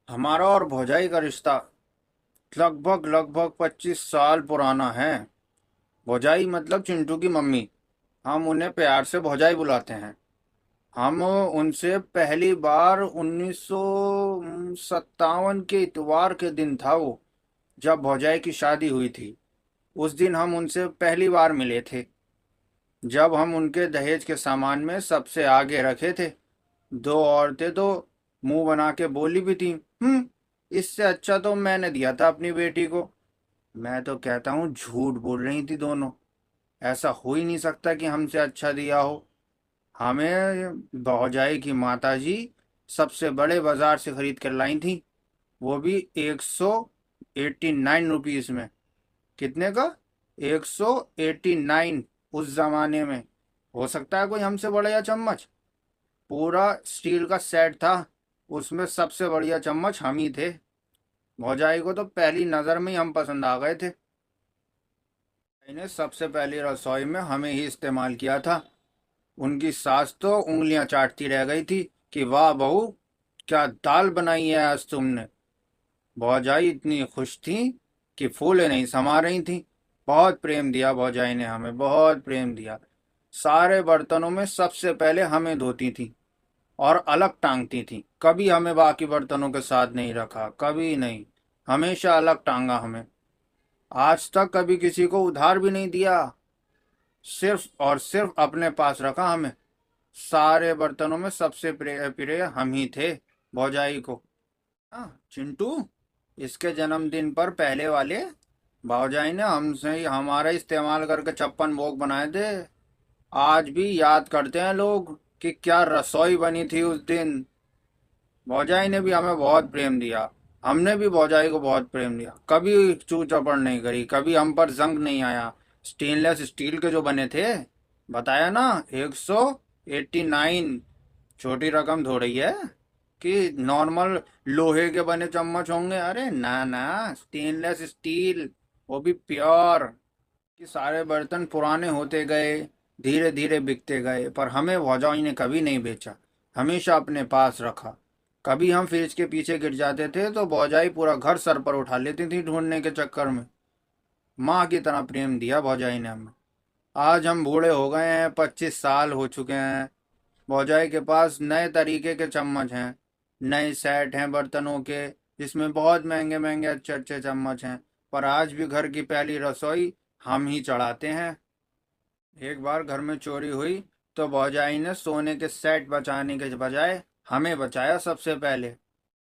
हमारा और भौजाई का रिश्ता लगभग लगभग 25 साल पुराना है। भौजाई मतलब चिंटू की मम्मी। हम उन्हें प्यार से भौजाई बुलाते हैं। हम उनसे पहली बार 1957 के इतवार के दिन था वो, जब भौजाई की शादी हुई थी। उस दिन हम उनसे पहली बार मिले थे, जब हम उनके दहेज के सामान में सबसे आगे रखे थे। दो औरतें तो मुंह बना के बोली भी थी, इससे अच्छा तो मैंने दिया था अपनी बेटी को। मैं तो कहता हूँ झूठ बोल रही थी दोनों। ऐसा हो ही नहीं सकता कि हमसे अच्छा दिया हो। हमें भौजाई की माताजी सबसे बड़े बाजार से खरीद कर लाई थी, वो भी 189 रुपीज में। कितने का? 189। उस जमाने में हो सकता है कोई हमसे बढ़िया चम्मच। पूरा स्टील का सेट था, उसमें सबसे बढ़िया चम्मच हम ही थे। भौजाई को तो पहली नजर में ही हम पसंद आ गए थे। इन्हें सबसे पहली रसोई में हमें ही इस्तेमाल किया था। उनकी सास तो उंगलियां चाटती रह गई थी कि वाह बहू, क्या दाल बनाई है आज तुमने। भौजाई इतनी खुश थी कि फूले नहीं समा रही थी। बहुत प्रेम दिया भौजाई ने हमें, बहुत प्रेम दिया। सारे बर्तनों में सबसे पहले हमें धोती थी और अलग टांगती थी। कभी हमें बाकी बर्तनों के साथ नहीं रखा, कभी नहीं। हमेशा अलग टांगा हमें। आज तक कभी किसी को उधार भी नहीं दिया। सिर्फ और सिर्फ अपने पास रखा हमें। सारे बर्तनों में सबसे प्रिय प्रिय हम ही थे भौजाई को। हाँ चिंटू, इसके जन्मदिन पर पहले वाले भौजाई ने हमसे ही हमारा इस्तेमाल करके 56 भोग बनाए थे। आज भी याद करते हैं लोग कि क्या रसोई बनी थी उस दिन। भौजाई ने भी हमें बहुत प्रेम दिया। हमने भी भौजाई को बहुत प्रेम दिया। कभी चू चपड़ नहीं करी, कभी हम पर जंग नहीं आया। स्टेनलेस स्टील के जो बने थे, बताया ना, 189। छोटी रकम थोड़ी है कि नॉर्मल लोहे के बने चम्मच होंगे। अरे ना ना, स्टेनलेस स्टील, वो भी प्योर। कि सारे बर्तन पुराने होते गए, धीरे धीरे बिकते गए, पर हमें भौजाई ने कभी नहीं बेचा। हमेशा अपने पास रखा। कभी हम फ्रिज के पीछे गिर जाते थे तो भौजाई पूरा घर सर पर उठा लेती थी ढूंढने के चक्कर में। माँ की तरह प्रेम दिया भौजाई ने हमें। आज हम बूढ़े हो गए हैं, 25 साल हो चुके हैं। भौजाई के पास नए तरीके के चम्मच हैं, नए सेट हैं बर्तनों के, जिसमें बहुत महंगे महंगे अच्छे अच्छे चम्मच हैं। पर आज भी घर की पहली रसोई हम ही चढ़ाते हैं। एक बार घर में चोरी हुई तो भौजाई ने सोने के सेट बचाने के बजाय हमें बचाया सबसे पहले।